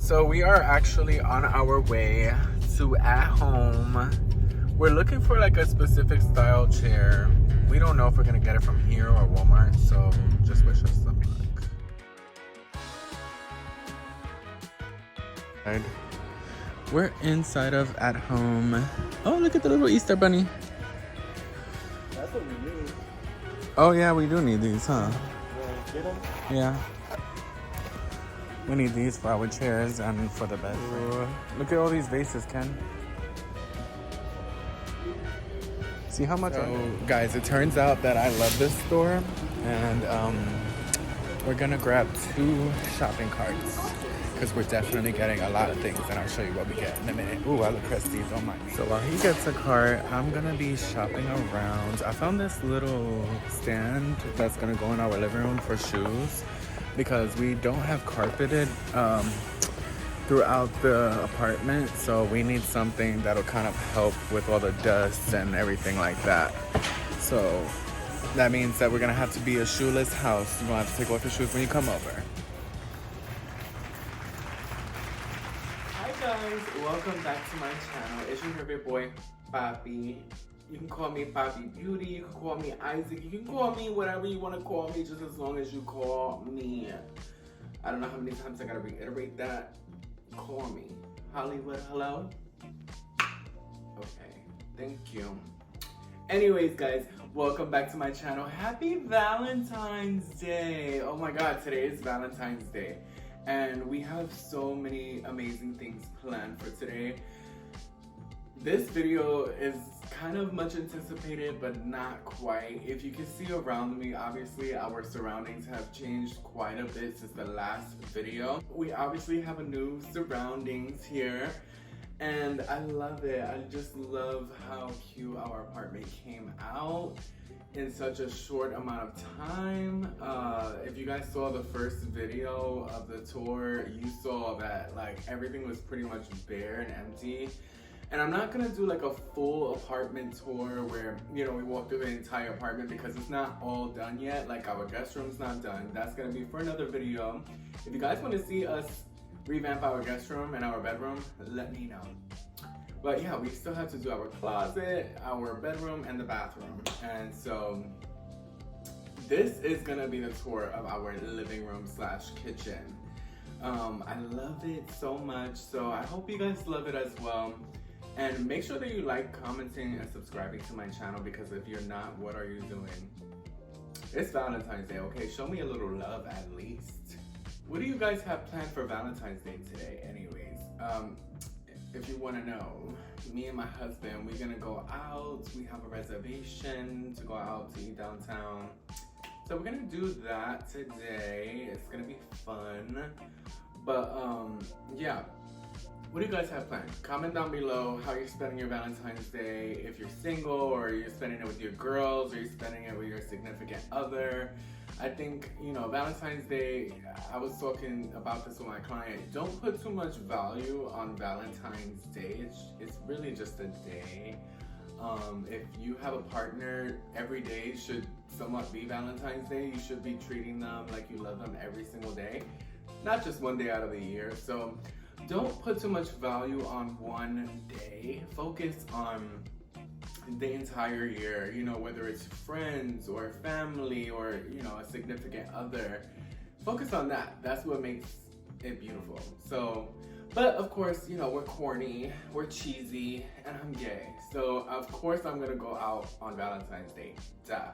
So we are actually on our way to At Home. We're looking for like a specific style chair. We don't know if we're gonna get it from here or Walmart, so just wish us some luck. We're inside of At Home. Oh, look at the little Easter bunny. That's what we need. Oh yeah, we do need these, huh? Get them? Yeah. We need these for our chairs and for the bed. Look at all these vases, Ken. See how much? So, guys, it turns out that I love this store, and we're gonna grab 2 shopping carts because we're definitely getting a lot of things, and I'll show you what we get in a minute. Ooh, I look Prestige, don't mind me. So while he gets a cart, I'm gonna be shopping around. I found this little stand that's gonna go in our living room for shoes because we don't have carpeted throughout the apartment, so we need something that'll kind of help with all the dust and everything like that. So that means that we're gonna have to be a shoeless house. You're gonna have to take off your shoes when you come over. Hi guys, welcome back to my channel. It's your favorite boy, Papi. You can call me Papi Beauty, you can call me Isaac, you can call me whatever you want to call me, just as long as you call me. I don't know how many times I gotta reiterate that. Call me. Hollywood, hello? Okay, thank you. Anyways, guys, welcome back to my channel. Happy Valentine's Day. Oh my God, today is Valentine's Day. And we have so many amazing things planned for today. This video is kind of much anticipated, but not quite. If you can see around me, obviously our surroundings have changed quite a bit since the last video. We obviously have a new surroundings here, and I love it. I just love how cute our apartment came out in such a short amount of time. If you guys saw the first video of the tour, you saw that like everything was pretty much bare and empty. And I'm not gonna do like a full apartment tour where, you know, we walk through the entire apartment because it's not all done yet. Like our guest room's not done. That's gonna be for another video. If you guys wanna see us revamp our guest room and our bedroom, let me know. But yeah, we still have to do our closet, our bedroom, and the bathroom. And so this is gonna be the tour of our living room slash kitchen. I love it so much, so I hope you guys love it as well. And make sure that you like, commenting, and subscribing to my channel, because if you're not, what are you doing? It's Valentine's Day, okay? Show me a little love at least. What do you guys have planned for Valentine's Day today anyways? If you want to know, me and my husband, we're gonna go out. We have a reservation to go out to eat downtown. So we're gonna do that today. It's gonna be fun. But yeah. What do you guys have planned? Comment down below how you're spending your Valentine's Day. If you're single, or you're spending it with your girls, or you're spending it with your significant other. I think, you know, Valentine's Day, I was talking about this with my client. Don't put too much value on Valentine's Day. It's really just a day. If you have a partner, every day should somewhat be Valentine's Day. You should be treating them like you love them every single day, not just one day out of the year. So don't put too much value on one day. Focus on the entire year, you know, whether it's friends or family or, you know, a significant other. Focus on that. That's what makes it beautiful. So, but of course, you know, we're corny, we're cheesy, and I'm gay. So, of course, I'm gonna go out on Valentine's Day. Duh.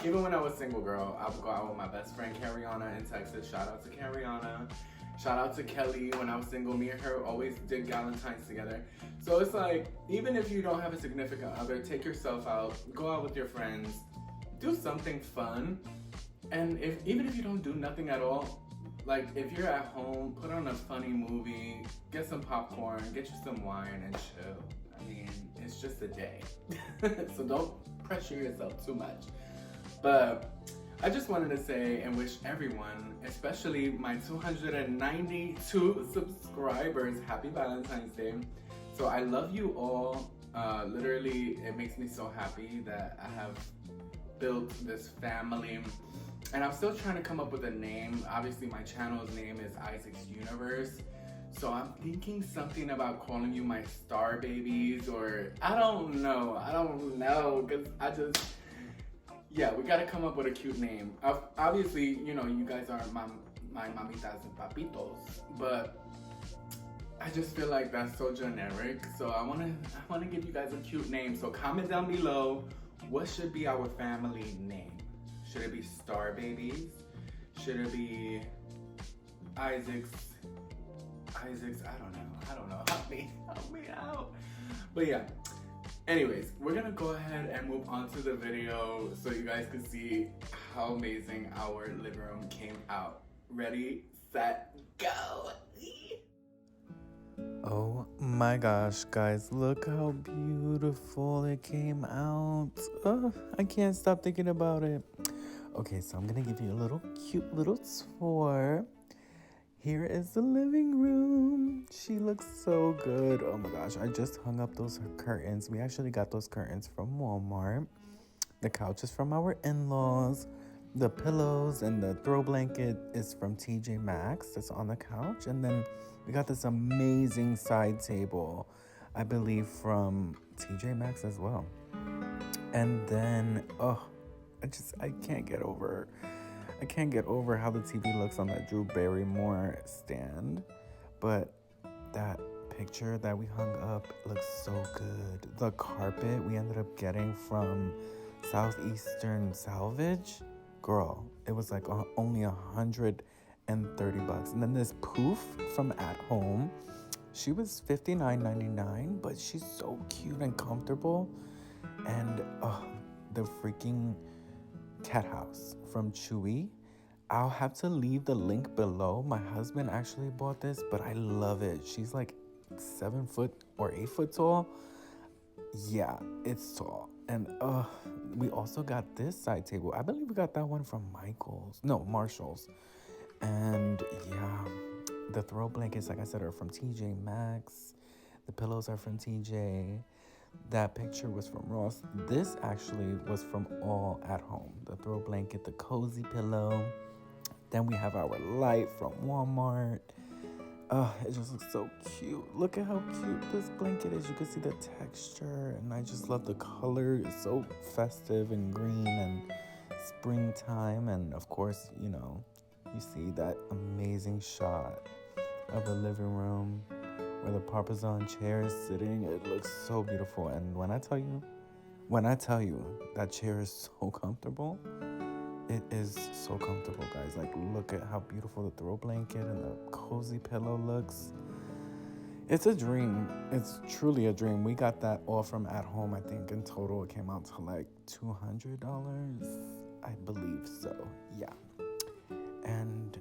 Even when I was single, girl, I would go out with my best friend, Cariana, in Texas. Shout out to Cariana. Shout out to Kelly. When I was single, me and her always did Valentine's together. So it's like, even if you don't have a significant other, take yourself out, go out with your friends, do something fun. And even if you don't do nothing at all, like if you're at home, put on a funny movie, get some popcorn, get you some wine and chill. I mean, it's just a day. So don't pressure yourself too much. But I just wanted to say and wish everyone, especially my 292 subscribers, happy Valentine's Day. So I love you all. Literally, it makes me so happy that I have built this family. And I'm still trying to come up with a name. Obviously, my channel's name is Isaac's Universe. So I'm thinking something about calling you my star babies, or I don't know, because yeah, we gotta come up with a cute name. Obviously, you know, you guys are my mamitas and papitos, but I just feel like that's so generic. So I wanna give you guys a cute name. So comment down below, what should be our family name? Should it be Star Babies? Should it be Isaac's? I don't know. Help me out. But yeah. Anyways, we're gonna go ahead and move on to the video so you guys can see how amazing our living room came out. Ready, set, go! Oh my gosh, guys, look how beautiful it came out. Oh, I can't stop thinking about it. Okay, so I'm gonna give you a cute little tour. Here is the living room. She looks so good. Oh my gosh, I just hung up those curtains. We actually got those curtains from Walmart. The couch is from our in-laws. The pillows and the throw blanket is from TJ Maxx. That's on the couch. And then we got this amazing side table, I believe from TJ Maxx as well. And then, I can't get over how the TV looks on that Drew Barrymore stand. But that picture that we hung up looks so good. The carpet we ended up getting from Southeastern Salvage. Girl, it was like only $130. And then this poof from At Home, she was $59.99, but she's so cute and comfortable. And the freaking cat house from Chewy. I'll have to leave the link below. My husband actually bought this, but I love it. She's like 7 foot or 8 foot tall. Yeah, it's tall. And we also got this side table. I believe we got that one from Marshall's. And yeah, the throw blankets, like I said, are from TJ Maxx. The pillows are from TJ. That picture was from Ross. This actually was from All At Home. The throw blanket, the cozy pillow. Then we have our light from Walmart. It just looks so cute. Look at how cute this blanket is. You can see the texture, and I just love the color. It's so festive and green and springtime. And of course, you know, you see that amazing shot of the living room where the Parmesan chair is sitting. It looks so beautiful. And when I tell you that chair is so comfortable, it is so comfortable, guys. Like, look at how beautiful the throw blanket and the cozy pillow looks. It's a dream. It's truly a dream. We got that all from At Home. I think in total it came out to like $200. I believe so. Yeah. And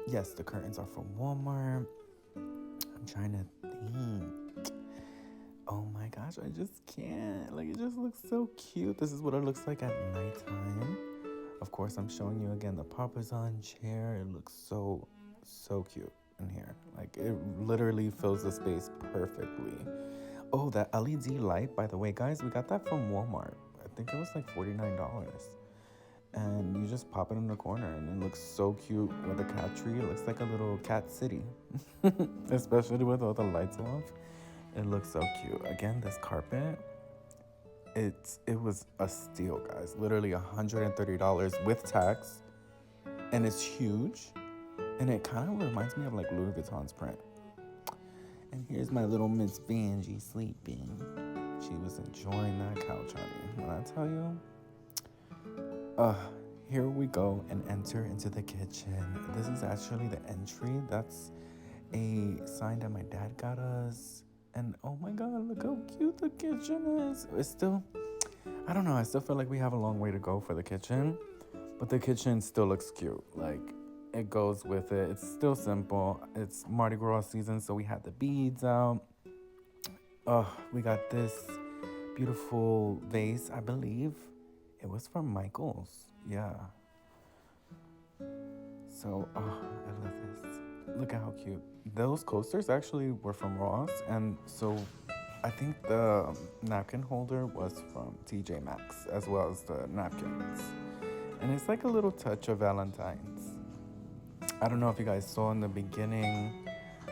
yes, the curtains are from Walmart. I'm trying to think. Oh my gosh, I just can't. Like, it just looks so cute. This is what it looks like at nighttime. Of course, I'm showing you again the Parmesan chair. It looks so cute in here. Like, it literally fills the space perfectly. Oh, that LED light, by the way, guys, we got that from Walmart. I think it was like $49. And you just pop it in the corner, and it looks so cute with the cat tree. It looks like a little cat city, especially with all the lights off. It looks so cute. Again, this carpet, it was a steal, guys. Literally $130 with tax, and it's huge, and it kind of reminds me of like Louis Vuitton's print. And here's my little Miss Vanjie sleeping. She was enjoying that couch, honey. When I tell you, here we go and enter into the kitchen. This is actually the entry. That's a sign that my dad got us. And oh my God, look how cute the kitchen is. It's still, I don't know, I still feel like we have a long way to go for the kitchen, but the kitchen still looks cute. Like, it goes with it. It's still simple. It's Mardi Gras season, so we had the beads out. We got this beautiful vase, I believe. It was from Michael's. Yeah. So, I love this. Look at how cute. Those coasters actually were from Ross, and so I think the napkin holder was from TJ Maxx, as well as the napkins. And it's like a little touch of Valentine's. I don't know if you guys saw in the beginning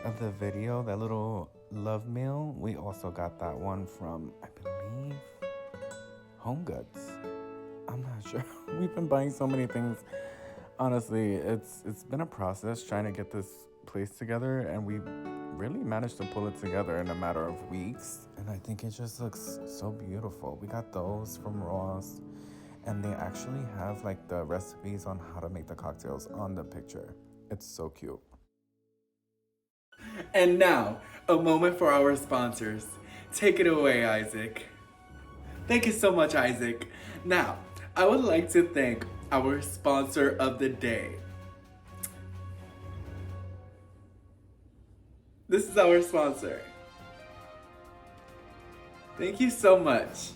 of the video, that little love mail. We also got that one from, I believe, Home Goods. I'm not sure. We've been buying so many things. Honestly, it's been a process trying to get this place together, and we really managed to pull it together in a matter of weeks. And I think it just looks so beautiful. We got those from Ross, and they actually have like the recipes on how to make the cocktails on the picture. It's so cute. And now, a moment for our sponsors. Take it away, Isaac. Thank you so much, Isaac. Now, I would like to thank our sponsor of the day. This is our sponsor. Thank you so much.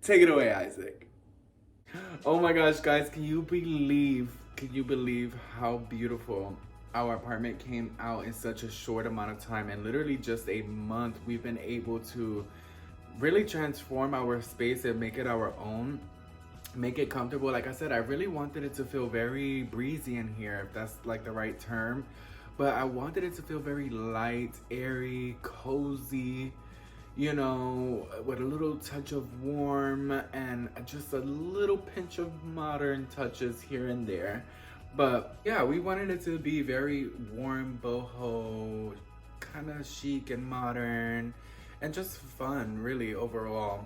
Take it away, Isaac. Oh my gosh, guys, can you believe how beautiful our apartment came out in such a short amount of time? In literally just a month, we've been able to really transform our space and make it our own, make it comfortable. Like I said, I really wanted it to feel very breezy in here, if that's like the right term, but I wanted it to feel very light, airy, cozy, you know, with a little touch of warm and just a little pinch of modern touches here and there. But yeah, we wanted it to be very warm, boho, kind of chic and modern, and just fun, really, overall.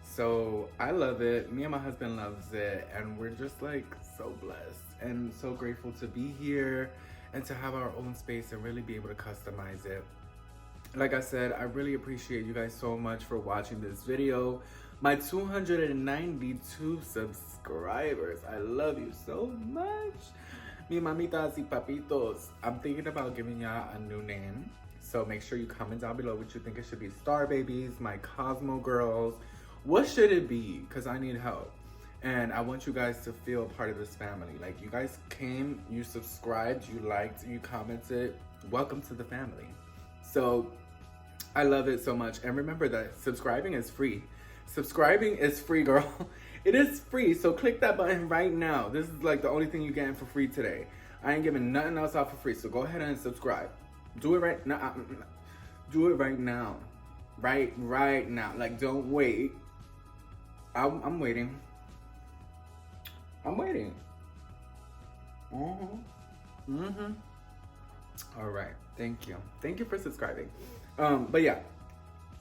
So I love it. Me and my husband loves it, and we're just like so blessed and so grateful to be here and to have our own space and really be able to customize it. Like I said, I really appreciate you guys so much for watching this video. My 292 subscribers, I love you so much. Mi mamitas y papitos, I'm thinking about giving y'all a new name. So make sure you comment down below what you think it should be. Star Babies, my Cosmo Girls. What should it be? Because I need help. And I want you guys to feel part of this family. Like, you guys came, you subscribed, you liked, you commented. Welcome to the family. So I love it so much. And remember that subscribing is free. Subscribing is free, girl. It is free. So click that button right now. This is like the only thing you're getting for free today. I ain't giving nothing else out for free. So go ahead and subscribe. Do it right now. Do it right now. Right now. Like, don't wait. I'm waiting. I'm waiting. All right. Thank you. Thank you for subscribing. But yeah,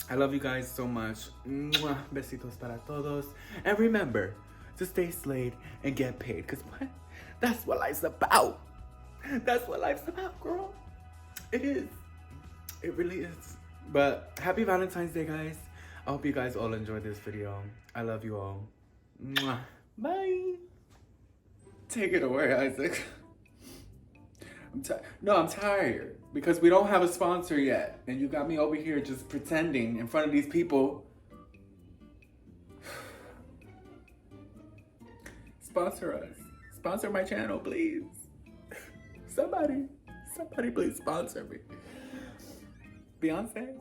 I love you guys so much. Mwah. Besitos para todos. And remember to stay slayed and get paid. Because what? That's what life's about. That's what life's about, girl. It is. It really is. But happy Valentine's Day, guys. I hope you guys all enjoyed this video. I love you all. Mwah. Bye. Take it away, Isaac. I'm tired because we don't have a sponsor yet. And you got me over here just pretending in front of these people. Sponsor us. Sponsor my channel, please. Somebody please sponsor me. Beyonce?